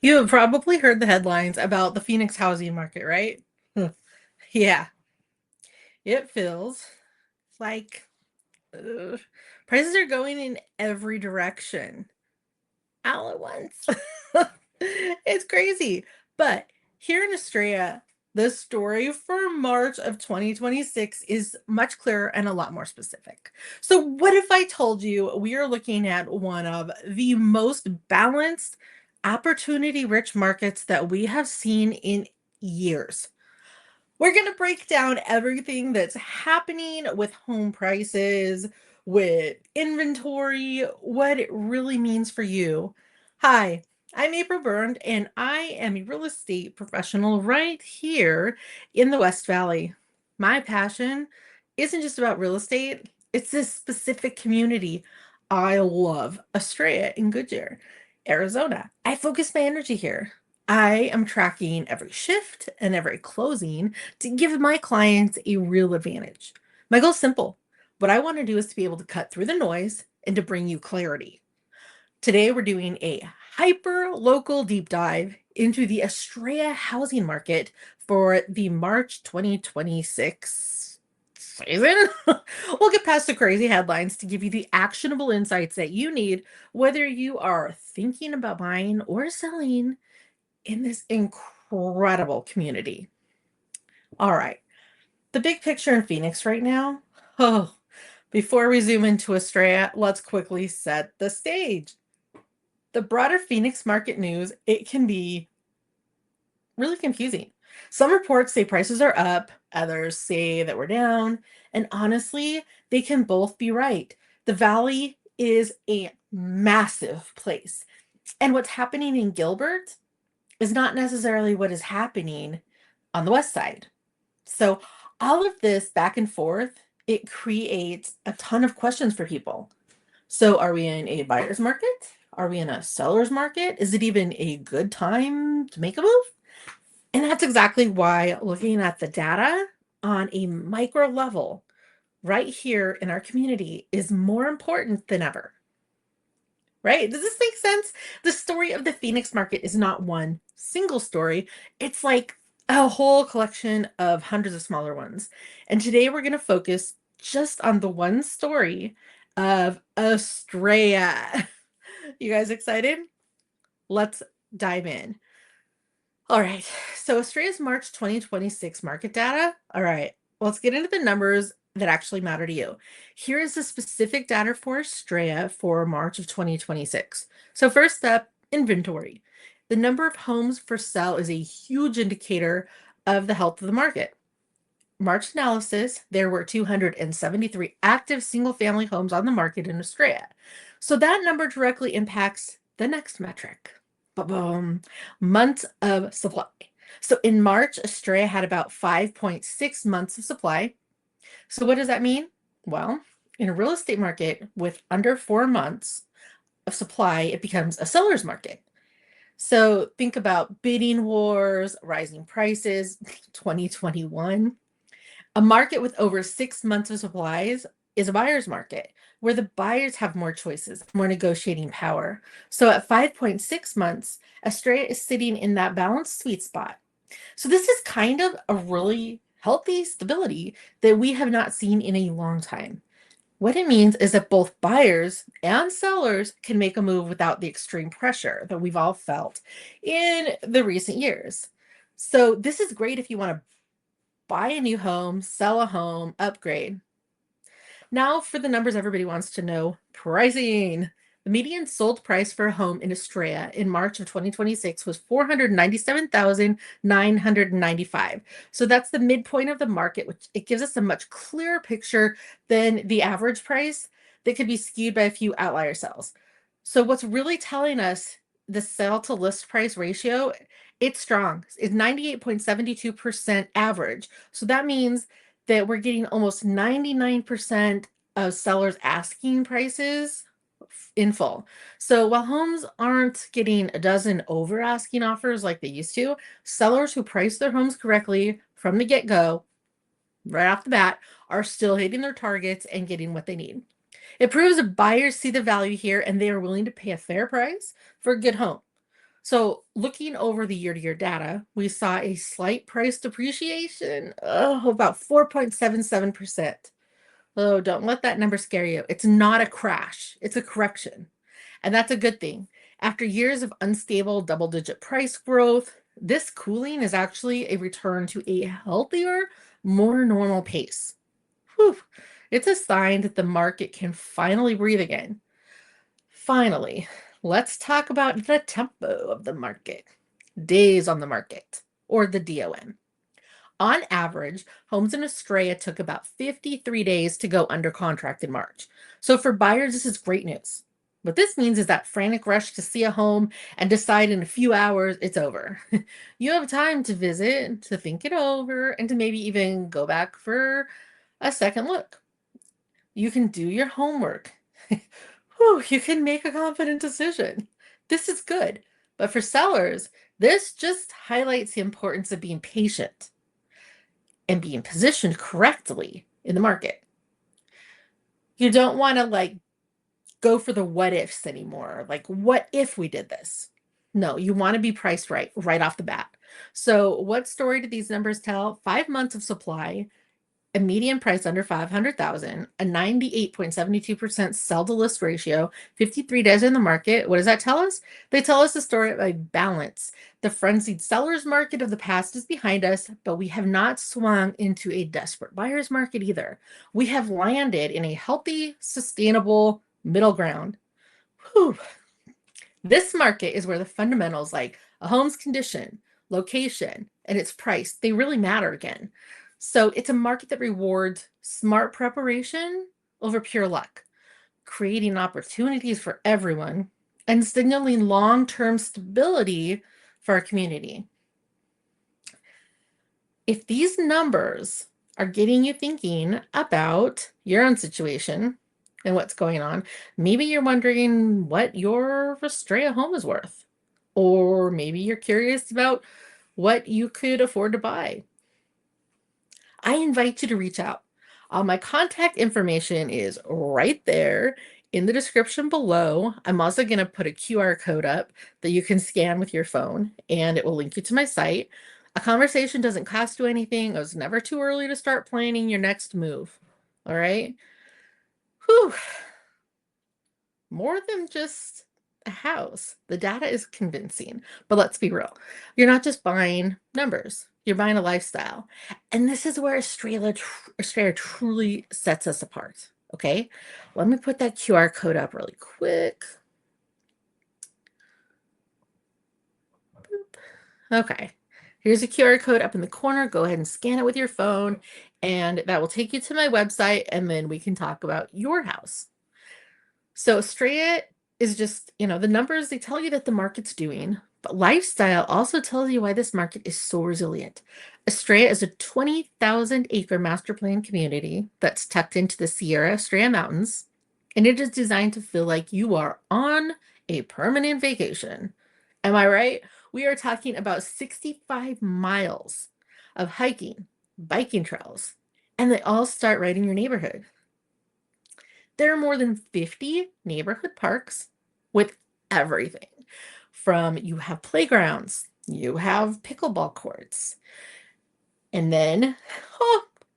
You have probably heard the headlines about the Phoenix housing market, right? Yeah, it feels like ugh, prices are going in every direction all at once. It's crazy. But here in Australia, the story for March of 2026 is much clearer and a lot more specific. So, what if I told you we are looking at one of the most balanced, opportunity rich markets that we have seen in years? We're going to break down everything that's happening with home prices, with inventory, what it really means for you. Hi, I'm April Byrne, and I am a real estate professional right here in the West Valley. My passion isn't just about real estate, it's this specific community. I love Estrella in Goodyear, Arizona. I focus my energy here. I am tracking every shift and every closing to give my clients a real advantage. My goal is simple. What I want to do is to be able to cut through the noise and to bring you clarity. Today, we're doing a hyper local deep dive into the Estrella housing market for the March 2026 season. We'll get past the crazy headlines to give you the actionable insights that you need, whether you are thinking about buying or selling in this incredible community. All right. The big picture in Phoenix right now. Oh, before we zoom into Estrella, let's quickly set the stage. The broader Phoenix market news, it can be really confusing. Some reports say prices are up, others say that we're down, and honestly, they can both be right. The valley is a massive place. And what's happening in Gilbert is not necessarily what is happening on the west side. So all of this back and forth, it creates a ton of questions for people. So are we in a buyer's market? Are we in a seller's market? Is it even a good time to make a move? And that's exactly why looking at the data on a micro level right here in our community is more important than ever. Right? Does this make sense? The story of the Phoenix market is not one single story. It's like a whole collection of hundreds of smaller ones. And today we're going to focus just on the one story of Estrella. You guys excited? Let's dive in. All right. So Estrella's March 2026 market data. All right. Let's get into the numbers that actually matter to you. Here is the specific data for Estrella for March of 2026. So first up, inventory. The number of homes for sale is a huge indicator of the health of the market. March analysis, there were 273 active single-family homes on the market in Estrella. So that number directly impacts the next metric. Ba-boom. Months of supply. So in March, Estrella had about 5.6 months of supply. So what does that mean? Well, in a real estate market with under 4 months of supply, it becomes a seller's market. So think about bidding wars, rising prices, 2021. A market with over 6 months of supplies is a buyer's market where the buyers have more choices, more negotiating power. So at 5.6 months, Australia is sitting in that balanced sweet spot. So this is kind of a really healthy stability that we have not seen in a long time. What it means is that both buyers and sellers can make a move without the extreme pressure that we've all felt in the recent years. So this is great if you want to buy a new home, sell a home, upgrade. Now for the numbers everybody wants to know, pricing. The median sold price for a home in Estrella in March of 2026 was 497,995. So that's the midpoint of the market, which it gives us a much clearer picture than the average price that could be skewed by a few outlier sales. So what's really telling us the sell to list price ratio, it's strong. It's 98.72% average. So that means that we're getting almost 99% of sellers asking prices in full. So while homes aren't getting a dozen over asking offers like they used to, sellers who price their homes correctly from the get go, right off the bat, are still hitting their targets and getting what they need. It proves that buyers see the value here and they are willing to pay a fair price for a good home. So, looking over the year-to-year data, we saw a slight price depreciation, about 4.77%. Oh, don't let that number scare you. It's not a crash, it's a correction. And that's a good thing. After years of unstable double-digit price growth, this cooling is actually a return to a healthier, more normal pace. Whew. It's a sign that the market can finally breathe again. Finally, let's talk about the tempo of the market. Days on the market, or the DOM. On average, homes in Estrella took about 53 days to go under contract in March. So for buyers, this is great news. What this means is that frantic rush to see a home and decide in a few hours it's over. You have time to visit, to think it over, and to maybe even go back for a second look. You can do your homework. Whew, you can make a confident decision. This is good. But for sellers, this just highlights the importance of being patient and being positioned correctly in the market. You don't want to go for the what ifs anymore. Like, what if we did this? No, you want to be priced right off the bat. So, what story do these numbers tell? 5 months of supply, a median price under 500,000, a 98.72% sell to list ratio, 53 days in the market. What does that tell us? They tell us the story of a balance. The frenzied sellers market of the past is behind us, but we have not swung into a desperate buyers market either. We have landed in a healthy, sustainable middle ground. Whew. This market is where the fundamentals like a home's condition, location, and its price, they really matter again. So it's a market that rewards smart preparation over pure luck, creating opportunities for everyone and signaling long-term stability for our community. If these numbers are getting you thinking about your own situation and what's going on, maybe you're wondering what your Estrella home is worth. Or maybe you're curious about what you could afford to buy. I invite you to reach out. My contact information is right there in the description below. I'm also going to put a QR code up that you can scan with your phone, and it will link you to my site. A conversation doesn't cost you anything. It was never too early to start planning your next move. All right. Whew. More than just a house. The data is convincing, but let's be real. You're not just buying numbers, you're buying a lifestyle. And this is where Estrella truly sets us apart. Okay, let me put that QR code up really quick. Boop. Okay, here's a QR code up in the corner. Go ahead and scan it with your phone, and that will take you to my website, and then we can talk about your house. So Estrella is just, the numbers, they tell you that the market's doing, but lifestyle also tells you why this market is so resilient. Estrella is a 20,000 acre master plan community that's tucked into the Sierra Estrella Mountains, and it is designed to feel like you are on a permanent vacation. Am I right? We are talking about 65 miles of hiking, biking trails, and they all start right in your neighborhood. There are more than 50 neighborhood parks with everything from you have playgrounds, you have pickleball courts, and then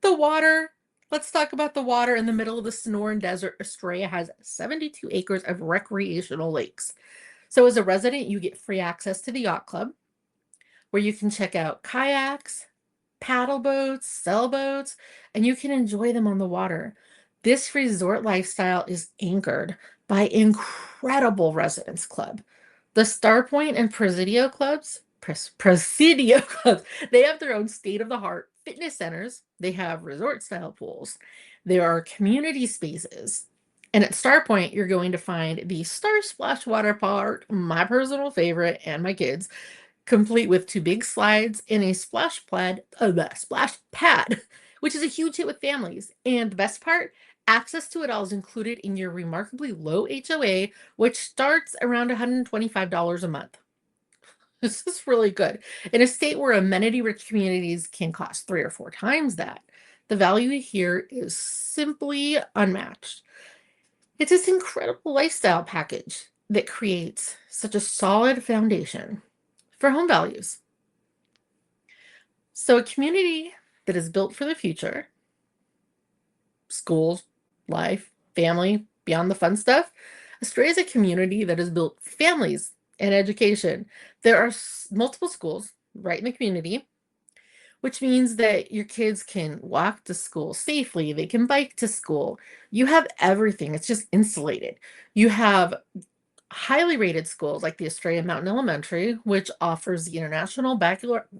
the water. Let's talk about the water in the middle of the Sonoran Desert. Estrella has 72 acres of recreational lakes. So as a resident, you get free access to the yacht club where you can check out kayaks, paddle boats, sailboats, and you can enjoy them on the water. This resort lifestyle is anchored by incredible residence club. The StarPoint and Presidio clubs, Presidio clubs, they have their own state-of-the-art fitness centers. They have resort-style pools. There are community spaces. And at StarPoint, you're going to find the Star Splash Water Park, my personal favorite, and my kids, complete with 2 big slides and a splash pad, which is a huge hit with families. And the best part, access to it all is included in your remarkably low HOA, which starts around $125 a month. This is really good. In a state where amenity-rich communities can cost 3 or 4 times that, the value here is simply unmatched. It's this incredible lifestyle package that creates such a solid foundation for home values. So, a community that is built for the future, schools, life, family, beyond the fun stuff. Estrella is a community that has built families and education. There are multiple schools right in the community, which means that your kids can walk to school safely. They can bike to school. You have everything. It's just insulated. You have highly rated schools like the Estrella Mountain Elementary, which offers the International Baccalaureate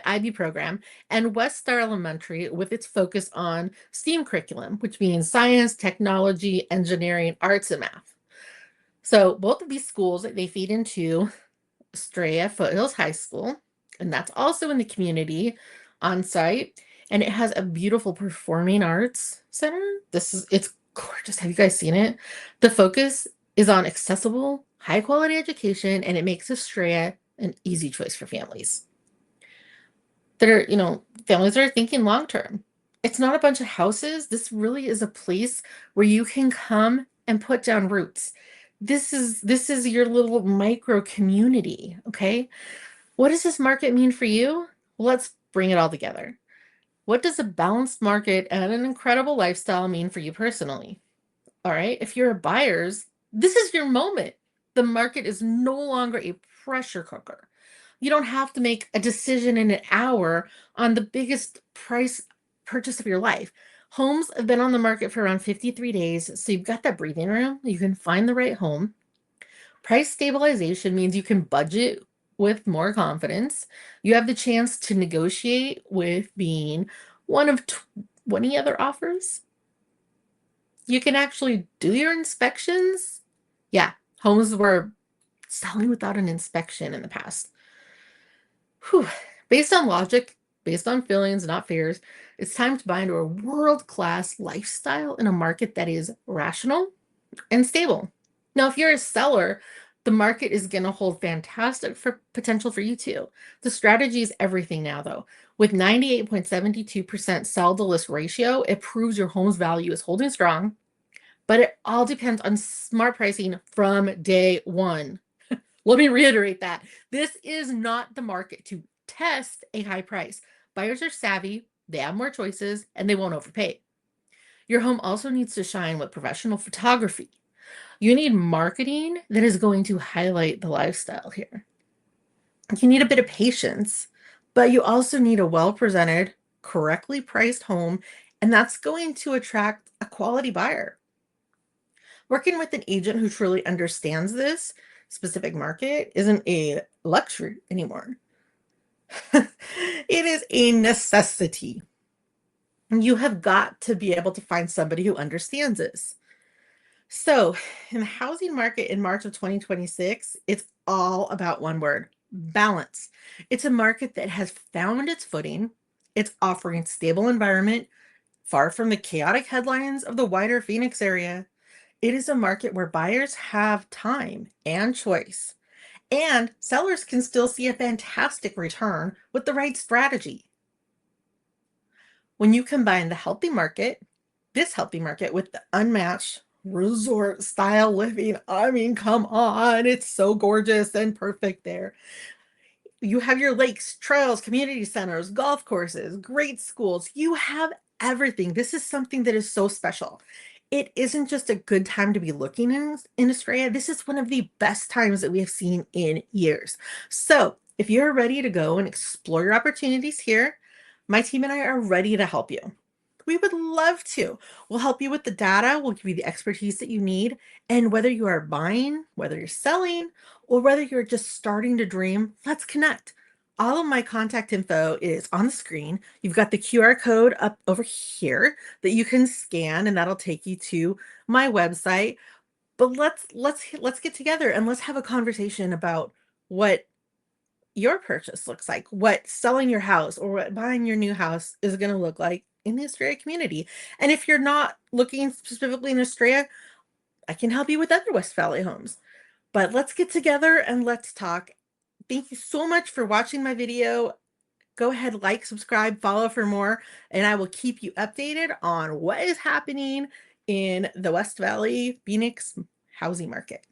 IB program, and West Star Elementary with its focus on STEAM curriculum, which means science, technology, engineering, arts, and math. So both of these schools, they feed into Estrella Foothills High School, and that's also in the community on site. And it has a beautiful performing arts center. It's gorgeous. Have you guys seen it? The focus is on accessible, high quality education, and it makes Estrella an easy choice for families that are, families that are thinking long term. It's not a bunch of houses. This really is a place where you can come and put down roots. This is your little micro community, okay? What does this market mean for you? Let's bring it all together. What does a balanced market and an incredible lifestyle mean for you personally? All right, if you're a buyers, this is your moment. The market is no longer a pressure cooker. You don't have to make a decision in an hour on the biggest price purchase of your life. Homes have been on the market for around 53 days, so you've got that breathing room. You can find the right home. Price stabilization means you can budget with more confidence. You have the chance to negotiate with being one of 20 other offers. You can actually do your inspections. Yeah, homes were selling without an inspection in the past. Whew. Based on logic, based on feelings, not fears, it's time to buy into a world-class lifestyle in a market that is rational and stable. Now, if you're a seller, the market is going to hold fantastic for potential for you too. The strategy is everything now, though. With 98.72% sell to list ratio, it proves your home's value is holding strong, but it all depends on smart pricing from day one. Let me reiterate that. This is not the market to test a high price. Buyers are savvy, they have more choices, and they won't overpay. Your home also needs to shine with professional photography. You need marketing that is going to highlight the lifestyle here. You need a bit of patience, but you also need a well presented, correctly priced home, and that's going to attract a quality buyer. Working with an agent who truly understands this specific market isn't a luxury anymore. It is a necessity. You have got to be able to find somebody who understands this. So, in the housing market in March of 2026, it's all about one word: balance. It's a market that has found its footing. It's offering stable environment, far from the chaotic headlines of the wider Phoenix area. It is a market where buyers have time and choice, and sellers can still see a fantastic return with the right strategy. When you combine this healthy market, with the unmatched resort style living, I mean, come on, it's so gorgeous and perfect there. You have your lakes, trails, community centers, golf courses, great schools. You have everything. This is something that is so special. It isn't just a good time to be looking in Australia. This is one of the best times that we have seen in years. So, if you're ready to go and explore your opportunities here, my team and I are ready to help you. We would love to. We'll help you with the data, we'll give you the expertise that you need. And whether you are buying, whether you're selling, or whether you're just starting to dream, let's connect. All of my contact info is on the screen. You've got the QR code up over here that you can scan, and that'll take you to my website. But let's get together and let's have a conversation about what your purchase looks like, what selling your house or what buying your new house is going to look like in the Australia community. And if you're not looking specifically in Australia, I can help you with other West Valley homes. But let's get together and let's talk. Thank you so much for watching my video. Go ahead, like, subscribe, follow for more, and I will keep you updated on what is happening in the West Valley Phoenix housing market.